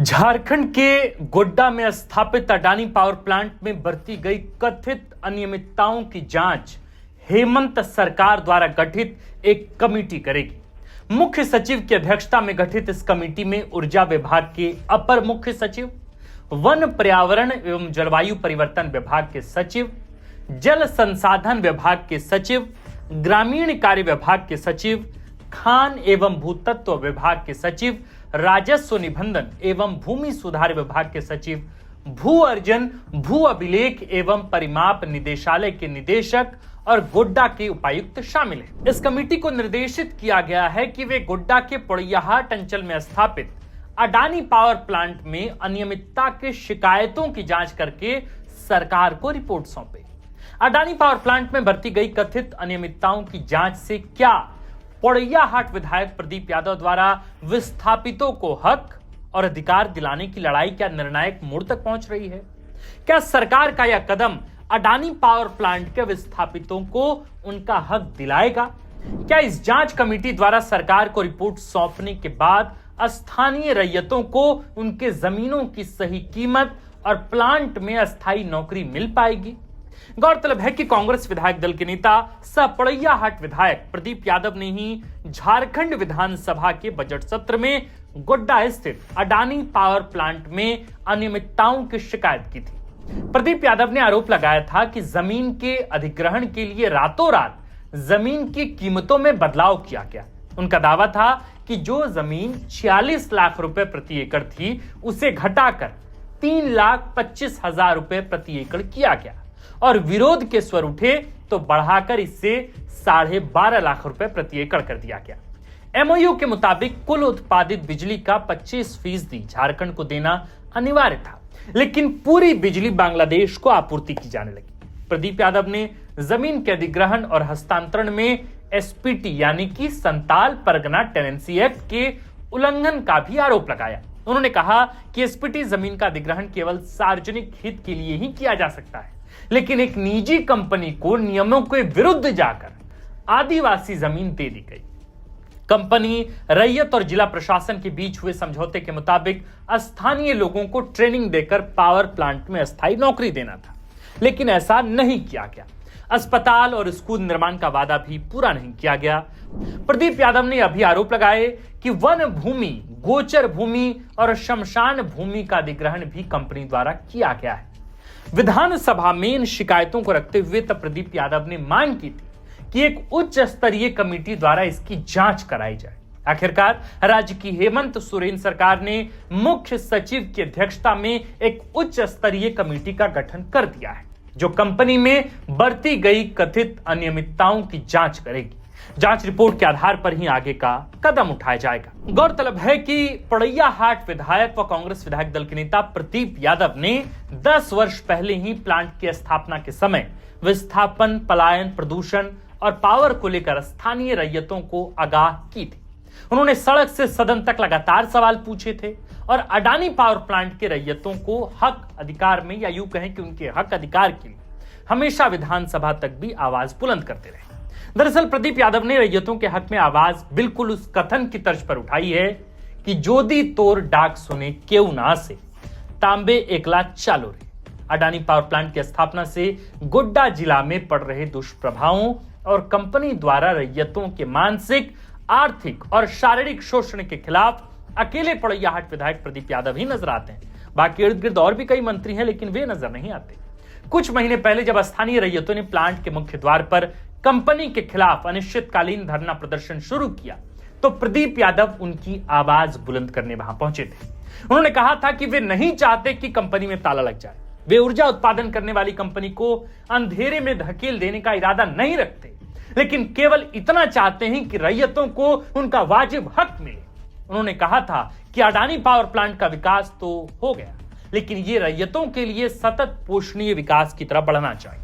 झारखंड के गोड्डा में स्थापित अडानी पावर प्लांट में बरती गई कथित अनियमितताओं की जांच हेमंत सरकार द्वारा गठित एक कमेटी करेगी। मुख्य सचिव की अध्यक्षता में गठित इस कमेटी में ऊर्जा विभाग के अपर मुख्य सचिव, वन पर्यावरण एवं जलवायु परिवर्तन विभाग के सचिव, जल संसाधन विभाग के सचिव, ग्रामीण कार्य विभाग के सचिव, खान एवं भूतत्व विभाग के सचिव, राजस्व निबंधन एवं भूमि सुधार विभाग के सचिव, भू अर्जन, भू अभिलेख एवं परिमाप निदेशालय के निदेशक और गोड्डा के उपायुक्त शामिल हैं। इस कमेटी को निर्देशित किया गया है कि वे गोड्डा के पोड़ैयाहाट अंचल में स्थापित अडानी पावर प्लांट में अनियमितता के शिकायतों की जांच करके सरकार को रिपोर्ट सौंपे। अडानी पावर प्लांट में बरती गई कथित अनियमितताओं की जांच से क्या पोड़ैयाहाट विधायक प्रदीप यादव द्वारा विस्थापितों को हक और अधिकार दिलाने की लड़ाई क्या निर्णायक मोड़ तक पहुंच रही है? क्या सरकार का यह कदम अडानी पावर प्लांट के विस्थापितों को उनका हक दिलाएगा? क्या इस जांच कमेटी द्वारा सरकार को रिपोर्ट सौंपने के बाद स्थानीय रैयतों को उनके जमीनों की सही कीमत और प्लांट में अस्थायी नौकरी मिल पाएगी? गौरतलब है कि कांग्रेस विधायक दल के नेता सह पोड़ैयाहाट विधायक प्रदीप यादव ने ही झारखंड विधानसभा के बजट सत्र में गोड्डा स्थित अडानी पावर प्लांट में अनियमितताओं की शिकायत की थी। प्रदीप यादव ने आरोप लगाया था कि जमीन के अधिग्रहण के लिए रातों रात जमीन की कीमतों में बदलाव किया गया। उनका दावा था कि जो जमीन 46 लाख रुपए प्रति एकड़ थी उसे घटाकर 3,25,000 रुपए प्रति एकड़ किया गया और विरोध के स्वर उठे तो बढ़ाकर इसे 12.5 लाख रुपए प्रति एकड़ कर दिया गया। एमओयू के मुताबिक कुल उत्पादित बिजली का 25% झारखंड को देना अनिवार्य था, लेकिन पूरी बिजली बांग्लादेश को आपूर्ति की जाने लगी। प्रदीप यादव ने जमीन के अधिग्रहण और हस्तांतरण में एसपीटी यानी कि संताल परगना टेनेंसी एक्ट के उल्लंघन का भी आरोप लगाया। उन्होंने कहा कि एसपीटी जमीन का अधिग्रहण केवल सार्वजनिक हित के लिए ही किया जा सकता है, लेकिन एक निजी कंपनी को नियमों के विरुद्ध जाकर आदिवासी जमीन दे दी गई। कंपनी, रैयत और जिला प्रशासन के बीच हुए समझौते के मुताबिक स्थानीय लोगों को ट्रेनिंग देकर पावर प्लांट में अस्थायी नौकरी देना था, लेकिन ऐसा नहीं किया गया। अस्पताल और स्कूल निर्माण का वादा भी पूरा नहीं किया गया। प्रदीप यादव ने अभी आरोप लगाए कि वन भूमि, गोचर भूमि और शमशान भूमि का अधिग्रहण भी कंपनी द्वारा किया गया है। विधानसभा में इन शिकायतों को रखते हुए तब प्रदीप यादव ने मांग की थी कि एक उच्च स्तरीय कमेटी द्वारा इसकी जांच कराई जाए। आखिरकार राज्य की हेमंत सोरेन सरकार ने मुख्य सचिव की अध्यक्षता में एक उच्च स्तरीय कमेटी का गठन कर दिया है, जो कंपनी में बरती गई कथित अनियमितताओं की जांच करेगी। जांच रिपोर्ट के आधार पर ही आगे का कदम उठाया जाएगा। गौरतलब है कि पोड़ैयाहाट विधायक व कांग्रेस विधायक दल के नेता प्रदीप यादव ने 10 वर्ष पहले ही प्लांट की स्थापना के समय विस्थापन, पलायन, प्रदूषण और पावर को लेकर स्थानीय रैयतों को आगाह की थी। उन्होंने सड़क से सदन तक लगातार सवाल पूछे थे और अडानी पावर प्लांट के रैयतों को हक अधिकार में, या यूं कहें कि उनके हक अधिकार के लिए हमेशा विधानसभा तक भी आवाज बुलंद करते रहे। दरअसल प्रदीप यादव ने रैयतों के हक में आवाज बिल्कुल उस कथन की तर्ज पर उठाई है कि जोदी तोर डाक सुने केउ ना से, तांबे एकला चालो रे। अडानी पावर प्लांट की स्थापना से गोड्डा जिला में पड़ रहे दुष्प्रभावों और कंपनी द्वारा रैयतों के मानसिक, आर्थिक और शारीरिक शोषण के खिलाफ अकेले पोड़ैयाहाट विधायक प्रदीप यादव ही नजर आते हैं। बाकी इर्द गिर्द और भी कई मंत्री हैं, लेकिन वे नजर नहीं आते। कुछ महीने पहले जब स्थानीय रैयतों ने प्लांट के मुख्य द्वार पर कंपनी के खिलाफ अनिश्चितकालीन धरना प्रदर्शन शुरू किया तो प्रदीप यादव उनकी आवाज बुलंद करने वहां पहुंचे थे। उन्होंने कहा था कि वे नहीं चाहते कि कंपनी में ताला लग जाए। वे ऊर्जा उत्पादन करने वाली कंपनी को अंधेरे में धकेल देने का इरादा नहीं रखते, लेकिन केवल इतना चाहते हैं कि रैयतों को उनका वाजिब हक मिले। उन्होंने कहा था कि अडानी पावर प्लांट का विकास तो हो गया, लेकिन ये रैयतों के लिए सतत पोषणीय विकास की तरफ बढ़ना चाहिए।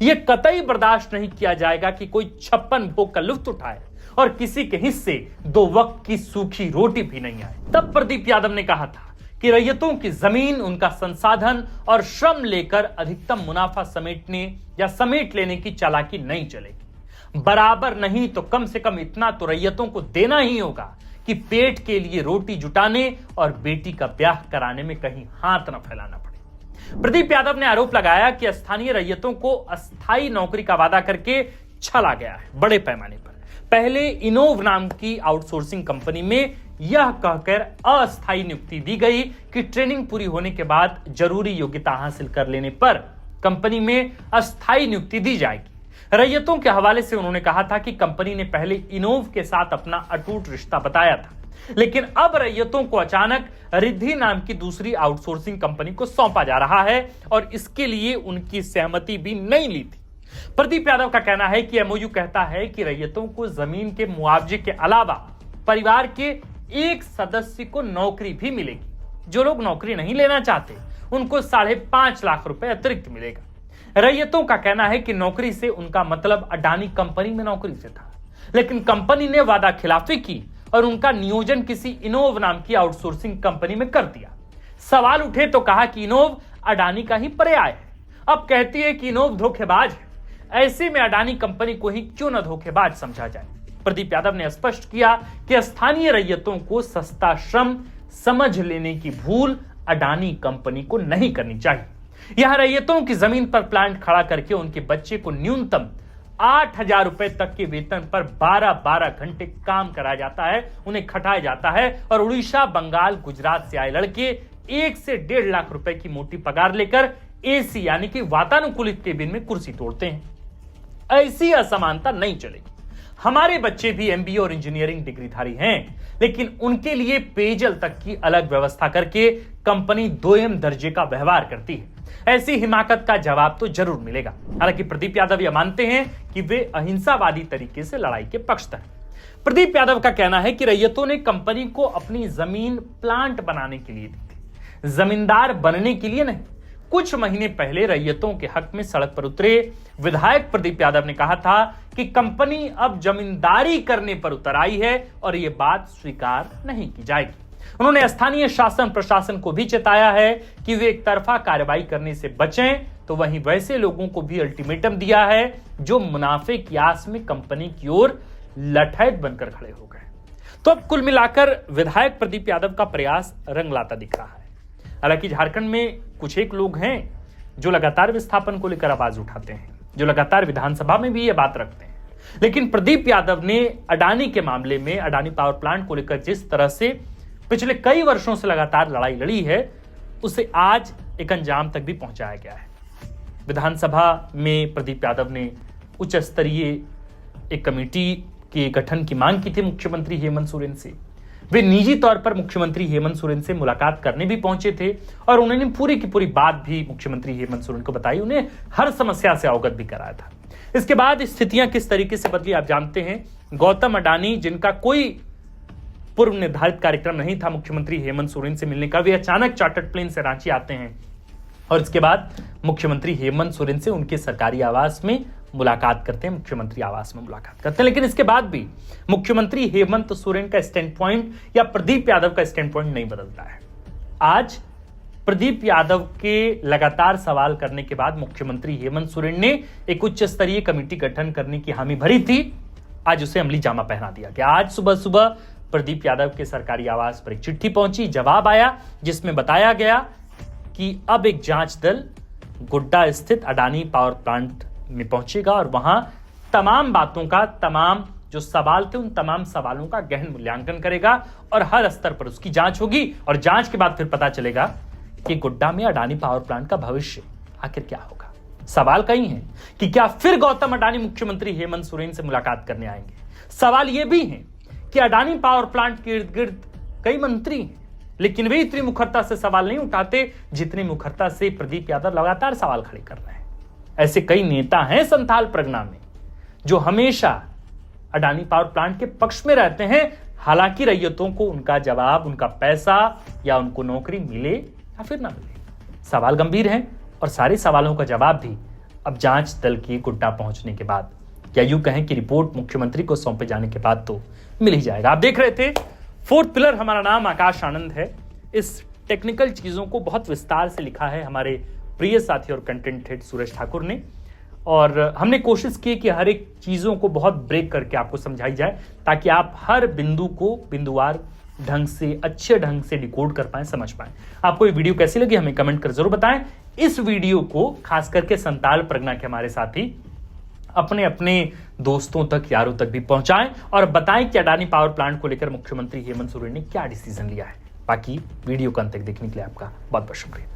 यह कतई बर्दाश्त नहीं किया जाएगा कि कोई 56 भोग का लुत्फ उठाए और किसी के हिस्से 2 वक्त की सूखी रोटी भी नहीं आए। तब प्रदीप यादव ने कहा था कि रैयतों की जमीन, उनका संसाधन और श्रम लेकर अधिकतम मुनाफा समेटने या समेट लेने की चालाकी नहीं चलेगी। बराबर नहीं तो कम से कम इतना तो रैयतों को देना ही होगा कि पेट के लिए रोटी जुटाने और बेटी का ब्याह कराने में कहीं हाथ न फैलाना पड़े। प्रदीप यादव ने आरोप लगाया कि स्थानीय रैयतों को अस्थायी नौकरी का वादा करके छला गया है बड़े पैमाने पर। पहले इनोव नाम की आउटसोर्सिंग कंपनी में यह कहकर अस्थायी नियुक्ति दी गई कि ट्रेनिंग पूरी होने के बाद जरूरी योग्यता हासिल कर लेने पर कंपनी में अस्थायी नियुक्ति दी जाएगी। रैयतों के हवाले से उन्होंने कहा था कि कंपनी ने पहले इनोव के साथ अपना अटूट रिश्ता बताया था, लेकिन अब रैयतों को अचानक रिद्धि नाम की दूसरी आउटसोर्सिंग कंपनी को सौंपा जा रहा है और इसके लिए उनकी सहमति भी नहीं ली थी। प्रदीप यादव का कहना है कि एमओयू कहता है कि रैयतों को जमीन के मुआवजे के अलावा परिवार के एक सदस्य को नौकरी भी मिलेगी। जो लोग नौकरी नहीं लेना चाहते उनको 5.5 लाख रुपए अतिरिक्त मिलेगा। रैयतों का कहना है कि नौकरी से उनका मतलब अडानी कंपनी में नौकरी से था, लेकिन कंपनी ने वादा खिलाफी की और उनका नियोजन किसी इनोव नाम की आउटसोर्सिंग कंपनी में कर दिया। सवाल उठे तो कहा कि इनोव अडानी का ही पर्याय है। अब कहती है कि इनोव धोखेबाज है, ऐसे में अडानी कंपनी को ही क्यों न धोखेबाज समझा जाए। प्रदीप यादव ने स्पष्ट किया कि स्थानीय रैयतों को सस्ता श्रम समझ लेने की भूल अडानी कंपनी को नहीं करनी चाहिए। यहां रैयतों की जमीन पर प्लांट खड़ा करके उनके बच्चे को न्यूनतम 8,000 रुपए तक के वेतन पर 12-12 घंटे काम कराया जाता है, उन्हें खटाया जाता है और उड़ीसा, बंगाल, गुजरात से आए लड़के 1 से 1.5 लाख रुपए की मोटी पगार लेकर एसी यानी कि वातानुकूलित केबिन में कुर्सी तोड़ते हैं। ऐसी असमानता नहीं चलेगी। हमारे बच्चे भी एमबीए और इंजीनियरिंग डिग्रीधारी हैं, लेकिन उनके लिए पेयजल तक की अलग व्यवस्था करके कंपनी 2M दर्जे का व्यवहार करती है। ऐसी हिमाकत का जवाब तो जरूर मिलेगा। हालांकि प्रदीप यादव यह मानते हैं कि वे अहिंसावादी तरीके से लड़ाई के पक्षधर हैं। प्रदीप यादव का कहना है कि रैयतों ने कंपनी को अपनी जमीन प्लांट बनाने के लिए दी थी, जमींदार बनने के लिए नहीं। कुछ महीने पहले रैयतों के हक में सड़क पर उतरे विधायक प्रदीप यादव ने कहा था कि कंपनी अब जमींदारी करने पर उतर आई है और यह बात स्वीकार नहीं की जाएगी। उन्होंने स्थानीय शासन प्रशासन को भी चेताया है कि वे एक तरफा कार्रवाई करने से बचें, तो वहीं वैसे लोगों को भी अल्टीमेटम दिया है जो मुनाफे की आस में कंपनी की ओर लठैत बनकर खड़े हो गए। तो अब कुल मिलाकर विधायक प्रदीप यादव का प्रयास रंग लाता दिख रहा है। हालांकि झारखंड में कुछ एक लोग हैं जो लगातार विस्थापन को लेकर आवाज उठाते हैं, जो लगातार विधानसभा में भी ये बात रखते हैं, लेकिन प्रदीप यादव ने अडानी के मामले में, अडानी पावर प्लांट को लेकर जिस तरह से पिछले कई वर्षों से लगातार लड़ाई लड़ी है, उसे आज एक अंजाम तक भी पहुंचाया गया है। विधानसभा में प्रदीप यादव ने उच्च स्तरीय एक कमेटी के गठन की मांग की थी मुख्यमंत्री हेमंत सोरेन से। वे निजी तौर पर मुख्यमंत्री हेमंत सोरेन से मुलाकात करने भी पहुंचे थे और उन्होंने पूरी की पूरी बात भी मुख्यमंत्री हेमंत सोरेन को बताई, उन्हें हर समस्या से अवगत भी कराया था। इसके बाद स्थितियां किस तरीके से बदली आप जानते हैं। गौतम अडानी, जिनका कोई पूर्व निर्धारित कार्यक्रम नहीं था मुख्यमंत्री हेमंत सोरेन से मिलने का, वे अचानक चार्टर्ड प्लेन से रांची आते हैं और इसके बाद मुख्यमंत्री हेमंत सोरेन से उनके सरकारी आवास में मुलाकात करते हैं, मुख्यमंत्री आवास में मुलाकात करते हैं। लेकिन इसके बाद भी मुख्यमंत्री हेमंत सोरेन का स्टैंड पॉइंट या प्रदीप यादव का स्टैंड पॉइंट नहीं बदलता है। आज प्रदीप यादव के लगातार सवाल करने के बाद मुख्यमंत्री हेमंत सोरेन ने एक उच्च स्तरीय कमेटी गठन करने की हामी भरी थी, आज उसे अमली जामा पहना दिया गया। आज सुबह सुबह प्रदीप यादव के सरकारी आवास पर एक चिट्ठी पहुंची, जवाब आया जिसमें बताया गया कि अब एक जांच दल गोड्डा स्थित अडानी पावर प्लांट में पहुंचेगा और वहां तमाम बातों का, तमाम जो सवाल थे उन तमाम सवालों का गहन मूल्यांकन करेगा और हर स्तर पर उसकी जांच होगी और जांच के बाद फिर पता चलेगा कि गोड्डा में अडानी पावर प्लांट का भविष्य आखिर क्या होगा। सवाल कई हैं कि क्या फिर गौतम अडानी मुख्यमंत्री हेमंत सोरेन से मुलाकात करने आएंगे। सवाल यह भी है कि अडानी पावर प्लांट के इर्द गिर्द कई मंत्री हैं, लेकिन वे इतनी मुखरता से सवाल नहीं उठाते जितनी मुखरता से प्रदीप यादव लगातार सवाल खड़े कर रहे हैं। ऐसे कई नेता हैं संथाल प्रगना में जो हमेशा अडानी पावर प्लांट के पक्ष में रहते हैं, हालांकि रैयतों को उनका जवाब, उनका पैसा या उनको नौकरी मिले या फिर ना मिले। सवाल गंभीर हैं और सारे सवालों का जवाब भी अब जांच दल की गोड्डा पहुंचने के बाद, या यूं कहें कि रिपोर्ट मुख्यमंत्री को सौंपे जाने के बाद तो मिल ही जाएगा। आप देख रहे थे फोर्थ पिलर, हमारा नाम आकाश आनंद है। इस टेक्निकल चीजों को बहुत विस्तार से लिखा है हमारे प्रिय साथी और कंटेंट हेड सुरेश ठाकुर ने। और हमने कोशिश की कि हर एक चीज़ों को बहुत ब्रेक करके आपको समझाई जाए, ताकि आप हर बिंदु को बिंदुवार ढंग से, अच्छे ढंग से डिकोड कर पाएं, समझ पाएं। आपको ये वीडियो कैसी लगी हमें कमेंट कर जरूर बताएं। इस वीडियो को खास करके संताल परगना के हमारे साथी अपने अपने दोस्तों तक, यारों तक भी पहुंचाएं और बताएं कि अडानी पावर प्लांट को लेकर मुख्यमंत्री हेमंत सोरेन ने क्या डिसीजन लिया है। बाकी वीडियो को अंत तक देखने के लिए आपका बहुत बहुत शुक्रिया।